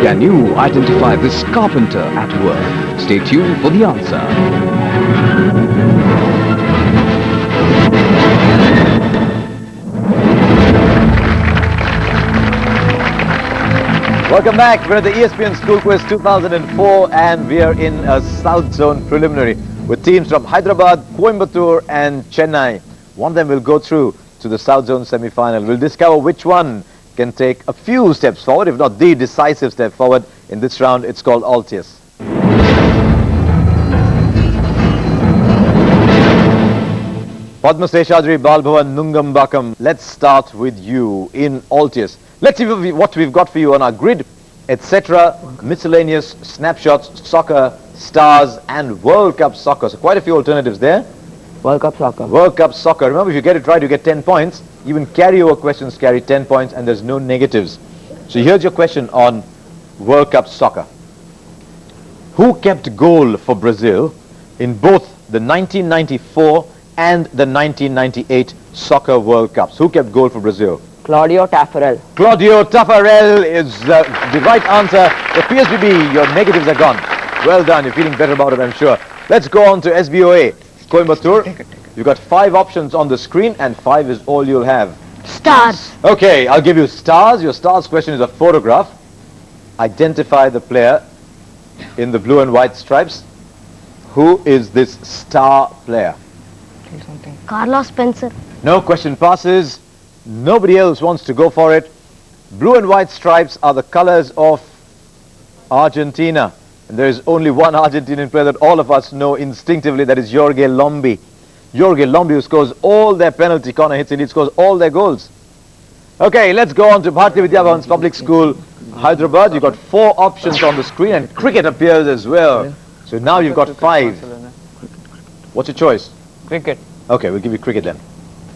Can you identify this carpenter at work? Stay tuned for the answer. Welcome back. We're at the ESPN School Quiz 2004 and we are in a South Zone preliminary with teams from Hyderabad, Coimbatore and Chennai. One of them will go through to the South Zone semi-final. We'll discover which one can take a few steps forward, if not the decisive step forward. In this round, it's called Altius. Padma Seshadri, Balbhavan, Nungambakam. Let's start with you in Altius. Let's see what we've got for you on our grid, etc. Miscellaneous, snapshots, soccer, stars and World Cup soccer. So quite a few alternatives there. World Cup soccer. World Cup soccer. Remember, if you get it right, you get 10 points. Even carryover questions carry 10 points and there's no negatives. So here's your question on World Cup soccer. Who kept goal for Brazil in both the 1994 and the 1998 Soccer World Cups? Who kept goal for Brazil? Claudio Taffarel. Claudio Taffarel is the right answer. The PSBB, your negatives are gone. Well done. You're feeling better about it, I'm sure. Let's go on to SBOA. Coimbatore. You've got 5 options on the screen and 5 is all you'll have. Stars. Okay, I'll give you stars. Your stars question is a photograph. Identify the player in the blue and white stripes. Who is this star player? Carlos Spencer. No, question passes. Nobody else wants to go for it. Blue and white stripes are the colors of Argentina. And there is only one Argentinian player that all of us know instinctively, that is Jorge Lombi. Jorge Lombi, who scores all their penalty corner hits and he scores all their goals. Okay, let's go on to Bharatiya Vidya Bhavan's public school, Hyderabad. You've got 4 options on the screen and cricket appears as well. So now you've got 5. What's your choice? Cricket. Okay, we'll give you cricket then.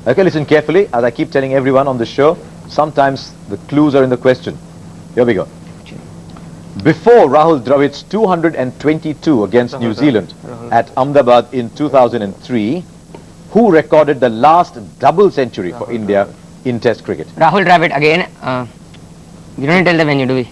Okay, listen carefully. As I keep telling everyone on the show, sometimes the clues are in the question. Here we go. Before Rahul Dravid's 222 against New Zealand at Ahmedabad in 2003, who recorded the last double century for India in Test cricket? Rahul Dravid again. You don't tell the venue, do we?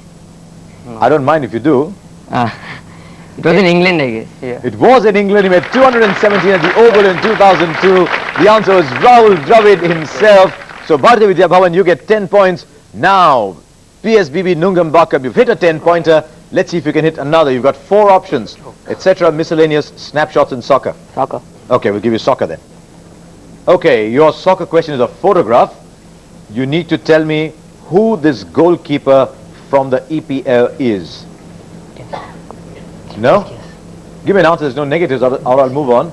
I don't mind if you do. It was in England, I guess. Yeah. It was in England. He made 217 at the Oval in 2002. The answer was Rahul Dravid himself. So Bharatiya Vidya Bhavan, you get 10 points. Now, PSBB Nungambakam, you've hit a 10-pointer. Let's see if you can hit another. You've got 4 options, etc. Miscellaneous, snapshots and soccer. Soccer. Okay, we'll give you soccer then. Okay, your soccer question is a photograph. You need to tell me who this goalkeeper from the EPL is. No? Give me an answer. There's no negatives or I'll move on.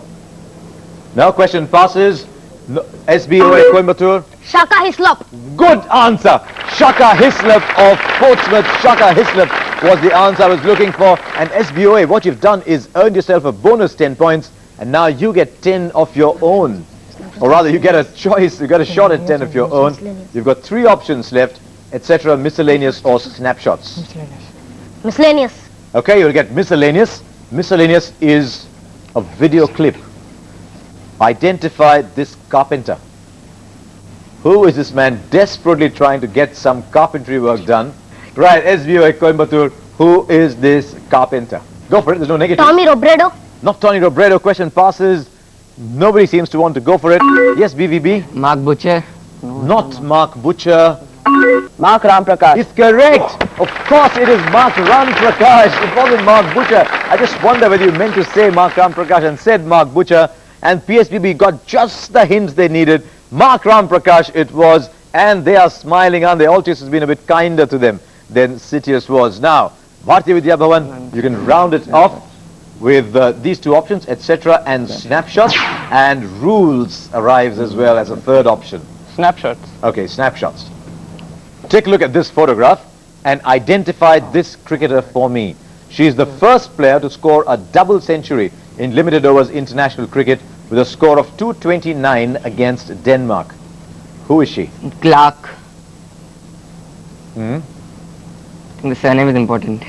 Now question passes. No, SBOA Coimbatore. Shaka Hislop. Good answer. Shaka Hislop of Portsmouth. Shaka Hislop was the answer I was looking for. And SBOA, what you've done is earned yourself a bonus 10 points. And now you get 10 of your own. Or rather, you get a choice. You get a shot at 10 of your own. You've got 3 options left, etc. Miscellaneous or snapshots. Miscellaneous. Okay, you'll get miscellaneous. Miscellaneous is a video clip. Identify this carpenter. Who is this man desperately trying to get some carpentry work done? Right, SBOA Coimbatore, who is this carpenter? Go for it, there's no negative. Tommy Robredo. Not Tony Robredo, question passes. Nobody seems to want to go for it. Yes, BVB? Mark Butcher. Not Mark Butcher. Mark Ramprakash. It's correct. Of course it is Mark Ramprakash. It wasn't Mark Butcher. I just wonder whether you meant to say Mark Ramprakash and said Mark Butcher. And PSBB got just the hints they needed. Mark Ramprakash it was. And they are smiling, and the Altius has been a bit kinder to them than Citius was. Now, Bharatiya Vidya Bhavan, you can round it off with these 2 options, etc. and snapshots. And rules arrives as well as a 3rd option. Snapshots. Okay, snapshots. Take a look at this photograph and identify this cricketer for me. She is the first player to score a double century in limited overs international cricket with a score of 229 against Denmark. Who is she? Clark. I think the surname is important.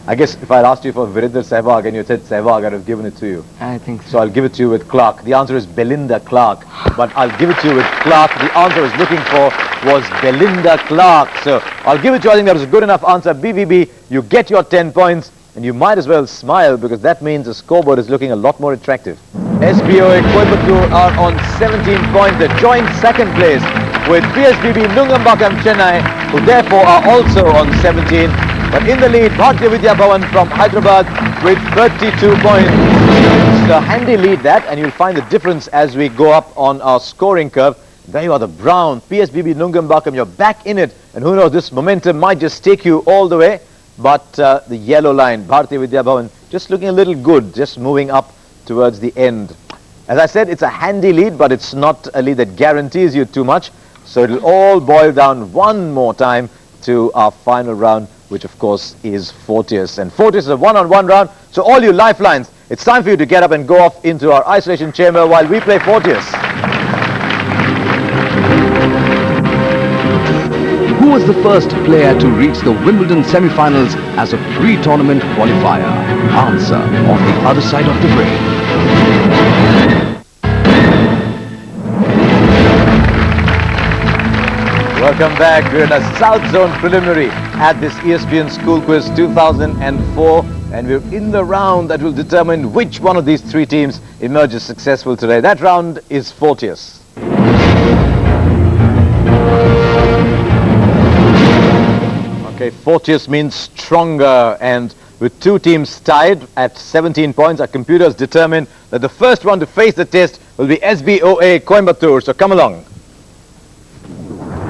I guess if I asked you for Virender Sehwag and you said Sehwag, I'd have given it to you. I think so. So I'll give it to you with Clark. The answer is Belinda Clark, but I'll give it to you with Clark. The answer I was looking for was Belinda Clark. So I'll give it to you. I think that was a good enough answer. BVB, you get your 10 points. And you might as well smile because that means the scoreboard is looking a lot more attractive. SBOA Coimbatore are on 17 points. They joint second place with PSBB Nungambakkam Chennai, who therefore are also on 17. But in the lead, Bharatiya Vidya Bhavan from Hyderabad with 32 points. It's a handy lead that, and you'll find the difference as we go up on our scoring curve. There you are, the brown, PSBB Nungambakkam, you're back in it. And who knows, this momentum might just take you all the way. But the yellow line, Bharatiya Vidya Bhavan, just looking a little good, just moving up towards the end. As I said, it's a handy lead, but it's not a lead that guarantees you too much. So it'll all boil down one more time to our final round, which of course is Fortius. And Fortius is a one-on-one round. So all you lifelines, it's time for you to get up and go off into our isolation chamber while we play Fortius. Who was the first player to reach the Wimbledon semi-finals as a pre-tournament qualifier? Answer on the other side of the break. Welcome back. We're in a South Zone preliminary at this ESPN School Quiz 2004. And we're in the round that will determine which one of these three teams emerges successful today. That round is Fortius. Okay, Fortius means stronger, and with two teams tied at 17 points, our computers determine that the first one to face the test will be SBOA Coimbatore. So come along.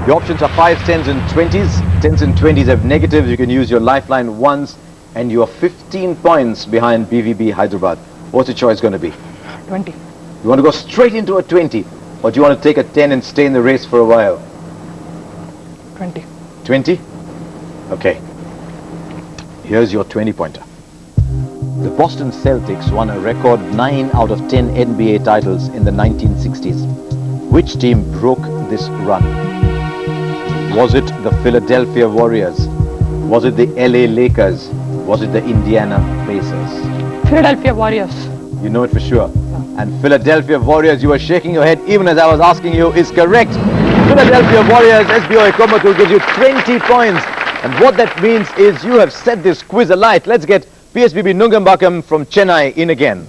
The options are 5s, 10s and 20s. 10s and 20s have negatives. You can use your lifeline once, and you are 15 points behind BVB Hyderabad. What's your choice going to be? 20. You want to go straight into a 20, or do you want to take a 10 and stay in the race for a while? 20. 20? Okay, here's your 20-pointer. The Boston Celtics won a record 9 out of 10 NBA titles in the 1960s. Which team broke this run? Was it the Philadelphia Warriors? Was it the LA Lakers? Was it the Indiana Pacers? Philadelphia Warriors. You know it for sure. And Philadelphia Warriors, you were shaking your head even as I was asking you, is correct. Philadelphia Warriors, SBOA Coimbatore gives you 20 points. And what that means is you have set this quiz alight. Let's get PSBB Nungambakkam from Chennai in again.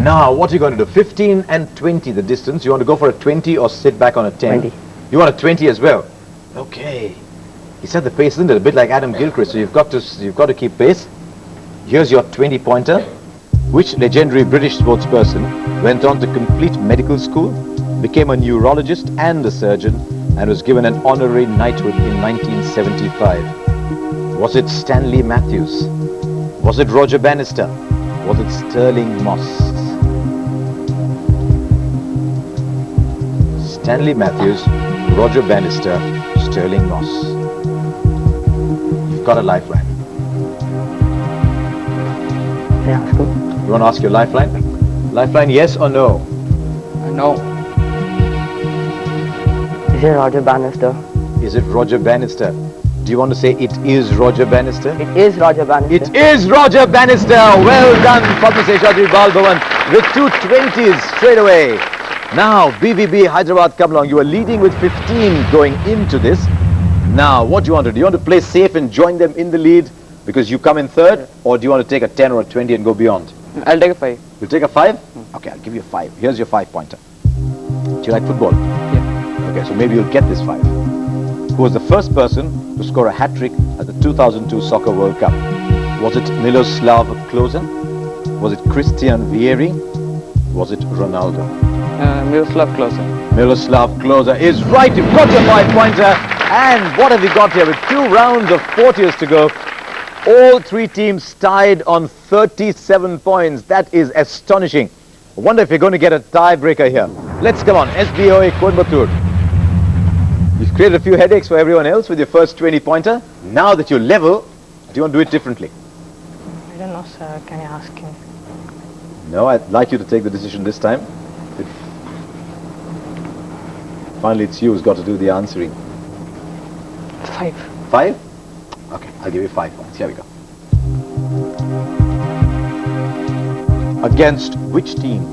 Now, what are you going to do? 15 and 20 the distance. You want to go for a 20 or sit back on a 10? 20. You want a 20 as well? Okay. He set the pace, isn't it? A bit like Adam Gilchrist. So you've got to keep pace. Here's your 20-pointer. Which legendary British sportsperson went on to complete medical school, became a neurologist and a surgeon, and was given an honorary knighthood in 1975. Was it Stanley Matthews? Was it Roger Bannister? Was it Sterling Moss? Stanley Matthews, Roger Bannister, Sterling Moss. You've got a lifeline. Yeah, that's good. You want to ask your lifeline? Lifeline, yes or no? No. Is it Roger Bannister? Is it Roger Bannister? Do you want to say it is Roger Bannister? It is Roger Bannister. It is Roger Bannister. Well done, Padma Seshadri Balbhavan, with 2 20s straight away. Now, BVB Hyderabad, come along. You are leading with 15 going into this. Now, what do you want to do? Do you want to play safe and join them in the lead because you come in third? Or do you want to take a 10 or a 20 and go beyond? I'll take a 5. You'll take a 5? Okay, I'll give you a 5. Here's your 5-pointer. Do you like football? Yeah. Okay, so maybe you'll get this 5. Who was the first person to score a hat-trick at the 2002 Soccer World Cup? Was it Miroslav Klose? Was it Christian Vieri? Was it Ronaldo? Miroslav Klose. Miroslav Klose is right. You've got your 5-pointer. And what have we got here? With 2 rounds of Fortius to go, all 3 teams tied on 37 points. That is astonishing. I wonder if you're going to get a tiebreaker here. Let's come on. SBOA Coimbatore. You've created a few headaches for everyone else with your first 20-pointer. Now that you're level, do you want to do it differently? I don't know, sir. Can I ask him? No, I'd like you to take the decision this time. Finally, it's you who's got to do the answering. 5. 5? Okay, I'll give you 5 points. Here we go. Against which team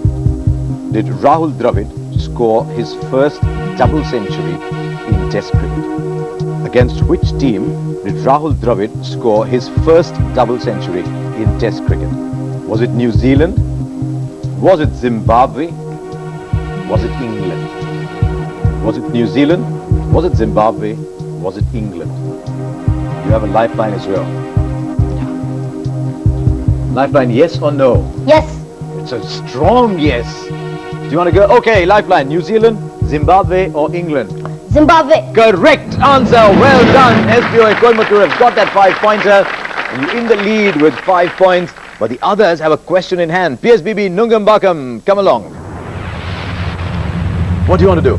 did Rahul Dravid score his first double century in Test cricket? Against which team did Rahul Dravid score his first double century in Test cricket? Was it New Zealand? Was it Zimbabwe? Was it England? Was it New Zealand? Was it Zimbabwe? Was it England? You have a lifeline as well. Lifeline, yes or no? Yes. It's a strong yes. Do you want to go? Okay, lifeline, New Zealand, Zimbabwe or England? Zimbabwe. Correct answer. Well done. SBOA Coimbatore have got that 5-pointer. You're in the lead with 5 points. But the others have a question in hand. PSBB Nungambakam, come along. What do you want to do?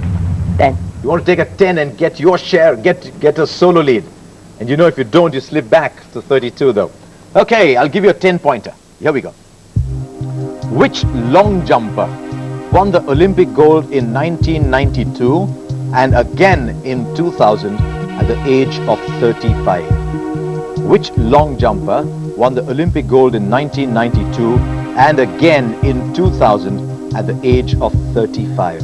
10. You want to take a 10 and get your share, get a solo lead. And you know if you don't, you slip back to 32 though. Okay, I'll give you a 10-pointer. Here we go. Which long jumper won the Olympic gold in 1992 and again in 2000 at the age of 35? Which long jumper won the Olympic gold in 1992 and again in 2000 at the age of 35?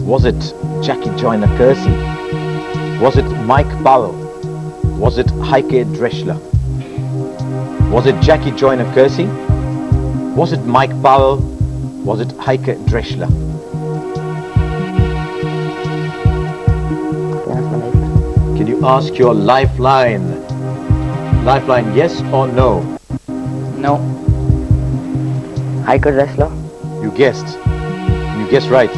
Was it Jackie Joyner-Kersee? Was it Mike Powell? Was it Heike Dreschler? Was it Jackie Joyner-Kersee? Was it Mike Powell? Was it Heike Dreschler? Can you ask your lifeline? Lifeline, yes or no? No. Heike Dressler. You guessed. You guessed right.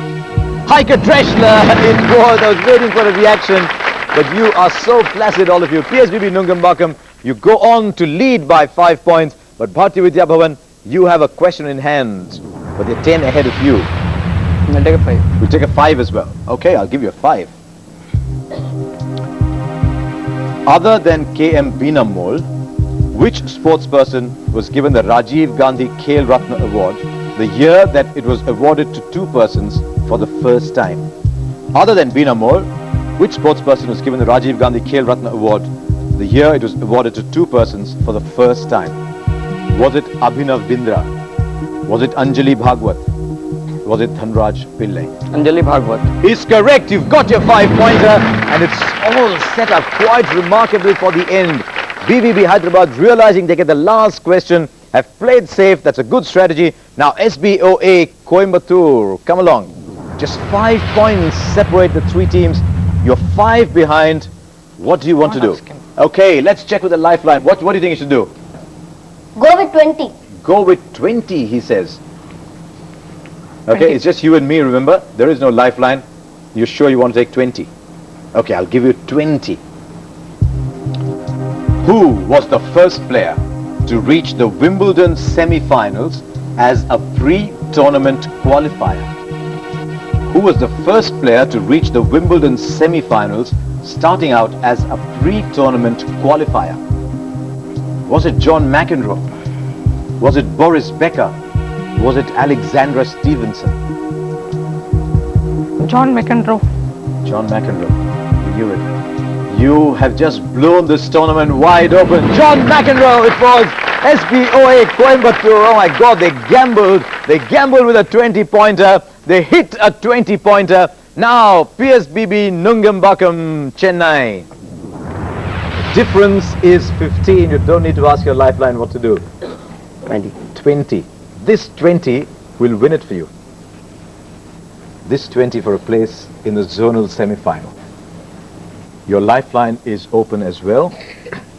Heike Dreschler! It was. I was waiting for a reaction. But you are so placid, all of you. PSBB Nungambakam, you go on to lead by 5 points. But Bharti Vidya Bhavan, you have a question in hand. But they're 10 ahead of you. I'll take a 5. We'll take a 5 as well. Okay, I'll give you a 5. Other than KM Binamol, which sportsperson was given the Rajiv Gandhi Khel Ratna Award the year that it was awarded to 2 persons for the first time? Other than Binamol, which sportsperson was given the Rajiv Gandhi Khel Ratna Award the year it was awarded to 2 persons for the first time? Was it Abhinav Bindra? Was it Anjali Bhagwat? Was it Dhanraj Pillai? Anjali Bhagwat. Is correct. You've got your 5-pointer and it's all set up quite remarkably for the end. BBB Hyderabad, realizing they get the last question, have played safe. That's a good strategy. Now SBOA Coimbatore, come along. Just 5 points separate the 3 teams. You're 5 behind. What do you want to do? Okay, let's check with the lifeline. What do you think you should do? Go with 20. Go with 20, he says. Okay, 20. it's just you and me, remember? There is no lifeline. You're sure you want to take 20? Okay, I'll give you 20. Who was the first player to reach the Wimbledon semi-finals as a pre-tournament qualifier? Who was the first player to reach the Wimbledon semi-finals starting out as a pre-tournament qualifier? Was it John McEnroe? Was it Boris Becker? Was it Alexandra Stevenson? John McEnroe. John McEnroe. You knew it. You have just blown this tournament wide open. John McEnroe, it was. SBOA Coimbatore. Oh my God, they gambled. They gambled with a 20-pointer. They hit a 20-pointer. Now, PSBB Nungambakam, Chennai. Difference is 15. You don't need to ask your lifeline what to do. 20. 20. This 20 will win it for you. This 20 for a place in the zonal semi-final. Your lifeline is open as well.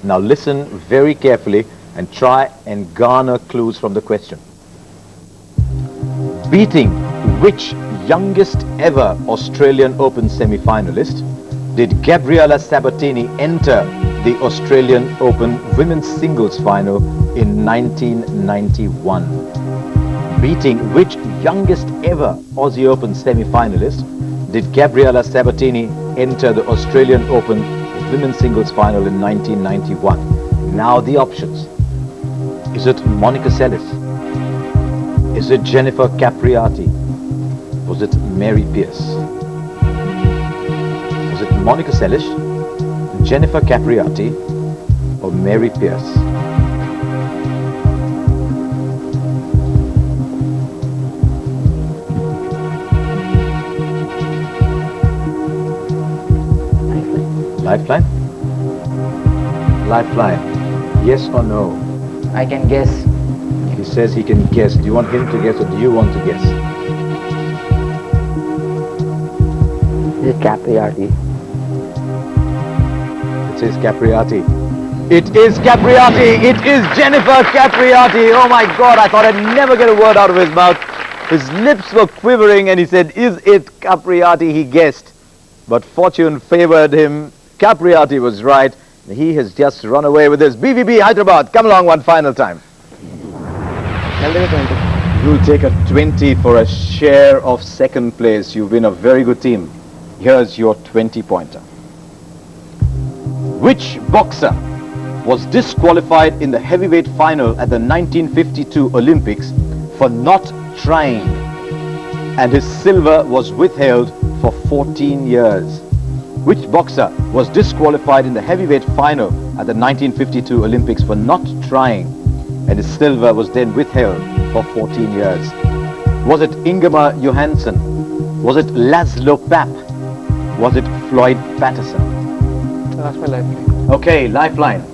Now listen very carefully and try and garner clues from the question. Beating which youngest ever Australian Open semi-finalist did Gabriela Sabatini enter the Australian Open women's singles final in 1991? Beating which youngest ever Aussie Open semi-finalist did Gabriela Sabatini enter the Australian Open women's singles final in 1991? Now the options. Is it Monica Seles? Is it Jennifer Capriati? Was it Mary Pierce? Was it Monica Seles, Jennifer Capriati, or Mary Pierce? Lifeline? Lifeline. Yes or no? I can guess. He says he can guess. Do you want him to guess or do you want to guess? Is it Capriati? It says Capriati. It is Capriati. It is Jennifer Capriati. Oh my God, I thought I'd never get a word out of his mouth. His lips were quivering and he said, is it Capriati? He guessed. But fortune favored him. Capriati was right. He has just run away with this. BVB Hyderabad, come along one final time. I'll take a 20. You'll take a 20 for a share of second place. You've been a very good team. Here's your 20-pointer. Which boxer was disqualified in the heavyweight final at the 1952 Olympics for not trying, and his silver was withheld for 14 years? Which boxer was disqualified in the heavyweight final at the 1952 Olympics for not trying, and his silver was then withheld for 14 years? Was it Ingemar Johansson? Was it Laszlo Papp? Was it Floyd Patterson? That's my lifeline. Okay, lifeline.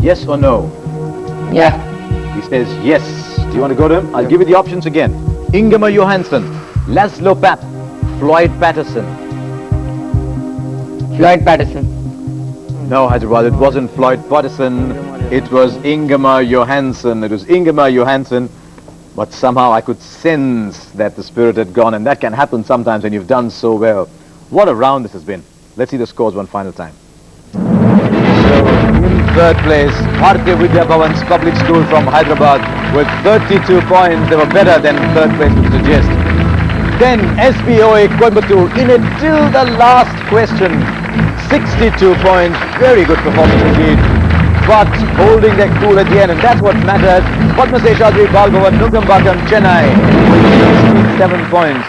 Yes or no? Yeah. He says yes. Do you want to go to him? I'll give you the options again. Ingemar Johansson, Laszlo Papp, Floyd Patterson. Floyd Patterson. No, Hyderabad, it wasn't Floyd Patterson. It was Ingemar Johansson. It was Ingemar Johansson. But somehow I could sense that the spirit had gone, and that can happen sometimes when you've done so well. What a round this has been. Let's see the scores one final time. So, in third place, Bharatiya Vidya Bhavan's public school from Hyderabad with 32 points. They were better than third place would suggest. Then SBOA Coimbatore in it till the last question. 62 points. Very good performance indeed. But holding their cool at the end, and that's what mattered. Padma Seshadri Balbhavan Nugambakam Chennai with 67 points.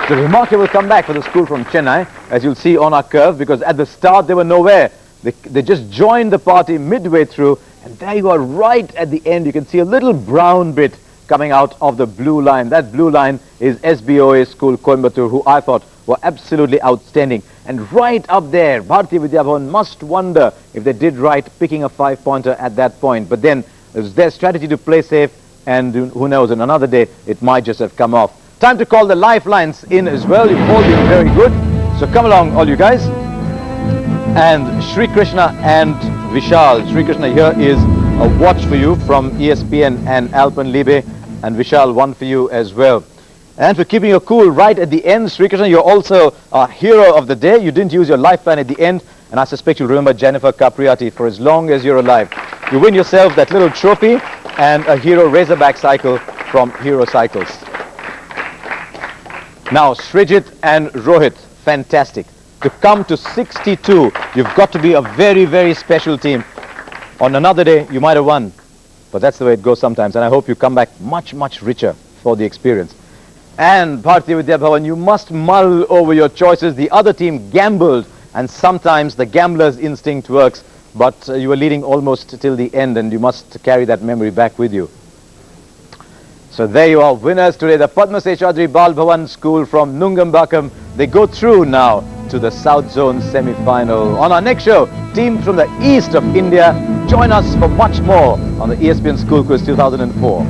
The remarkable comeback for the school from Chennai, as you'll see on our curve, because at the start they were nowhere. They just joined the party midway through, and there you are right at the end. You can see a little brown bit coming out of the blue line. That blue line is SBOA School Coimbatore, who I thought were absolutely outstanding. And right up there, Bharatiya Vidya Bhavan must wonder if they did right picking a 5-pointer at that point. But then it was their strategy to play safe, and who knows, on another day it might just have come off. Time to call the lifelines in as well. You've all been very good. So come along, all you guys. And Sri Krishna and Vishal. Sri Krishna, here is a watch for you from ESPN and Alpenliebe. And Vishal, one for you as well. And for keeping your cool right at the end, Sri Krishna, you're also a hero of the day. You didn't use your lifeline at the end. And I suspect you'll remember Jennifer Capriati for as long as you're alive. You win yourself that little trophy and a Hero Razorback cycle from Hero Cycles. Now, Srijit and Rohit, fantastic. To come to 62, you've got to be a very, very special team. On another day, you might have won. But that's the way it goes sometimes. And I hope you come back much, much richer for the experience. And Bharatiya Vidya Bhavan, you must mull over your choices. The other team gambled. And sometimes the gambler's instinct works. But you were leading almost till the end. And you must carry that memory back with you. So there you are, winners today, the Padma Seshadri Bal Bhavan School from Nungambakam. They go through now to the South Zone semi-final. On our next show, teams from the east of India, join us for much more on the ESPN School Quiz 2004.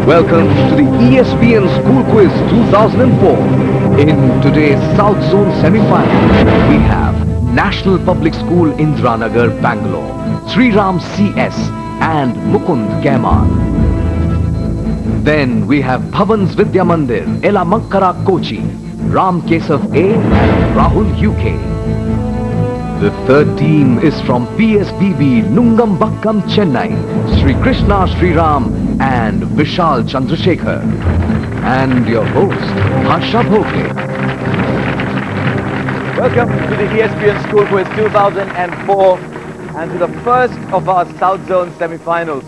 Welcome to the ESPN School Quiz 2004. In today's South Zone semi-final, we have National Public School Indiranagar, Bangalore, Sri Ram CS and Mukund Keman. Then we have Bhavans Vidya Mandir, Elamakkara Kochi, Ram Kesav A and Rahul UK. The third team is from PSBB Nungambakkam, Chennai, Sri Krishna Sri Ram and Vishal Chandrasekhar. And your host, Harsha Bhogale. Welcome to the ESPN School Quiz 2004 and to the first of our South Zone semi-finals.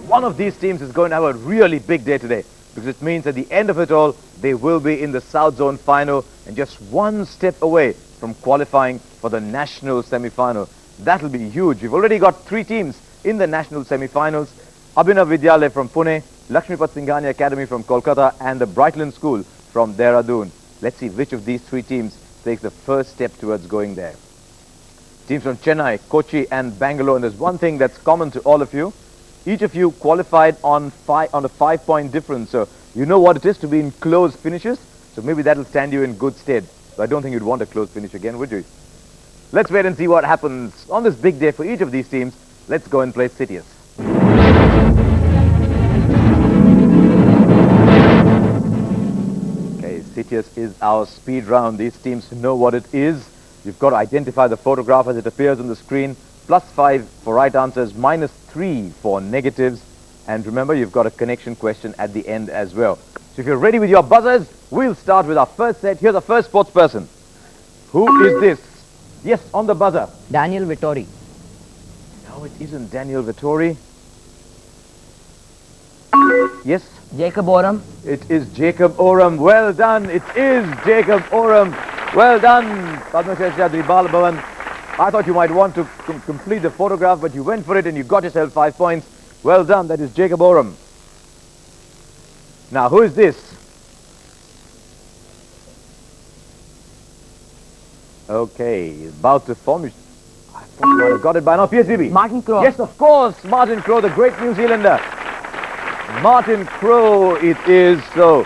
One of these teams is going to have a really big day today because it means at the end of it all, they will be in the South Zone final and just one step away from qualifying for the national semi-final. That'll be huge. We've already got 3 teams in the national semi-finals. Abhinav Vidyalaya from Pune, Lakshmipat Singhania Academy from Kolkata, and the Brightland School from Dehradun. Let's see which of these 3 teams takes the first step towards going there. Teams from Chennai, Kochi and Bangalore. And there's one thing that's common to all of you. Each of you qualified on a 5-point difference. So you know what it is to be in close finishes. So maybe that'll stand you in good stead. But I don't think you'd want a close finish again, would you? Let's wait and see what happens on this big day for each of these teams. Let's go and play Citius. Okay, Citius is our speed round. These teams know what it is. You've got to identify the photograph as it appears on the screen. +5 for right answers, -3 for negatives. And remember, you've got a connection question at the end as well. So if you're ready with your buzzers, we'll start with our first set. Here's the first sports person. Who is this? Yes, on the buzzer. Daniel Vittori. No, it isn't Daniel Vittori. Yes? Jacob Oram. It is Jacob Oram. Well done. It is Jacob Oram. Well done, Padma Sheshadri Balabhavan. I thought you might want to complete the photograph, but you went for it and you got yourself 5 points. Well done. That is Jacob Oram. Now, who is this? Okay, about to form. I thought you might have got it by now. PSBB. Martin Crowe. Yes, of course. Martin Crowe, the great New Zealander. Martin Crowe it is. So,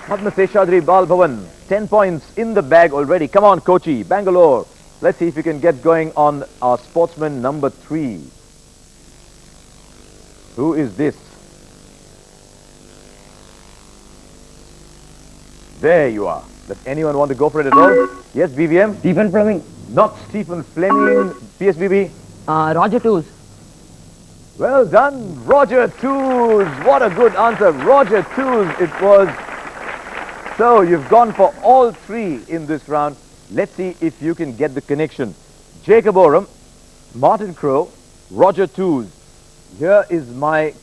Padma Sheshadri Balbhavan, 10 points in the bag already. Come on, Kochi, Bangalore. Let's see if we can get going on our sportsman number 3. Who is this? There you are. Does anyone want to go for it at all? Yes, BVM? Stephen Fleming. Not Stephen Fleming. PSBB? Roger Toos. Well done, Roger Toos. What a good answer. Roger Toos it was. So you've gone for all 3 in this round. Let's see if you can get the connection. Jacob Oram, Martin Crowe, Roger Toos. Here is my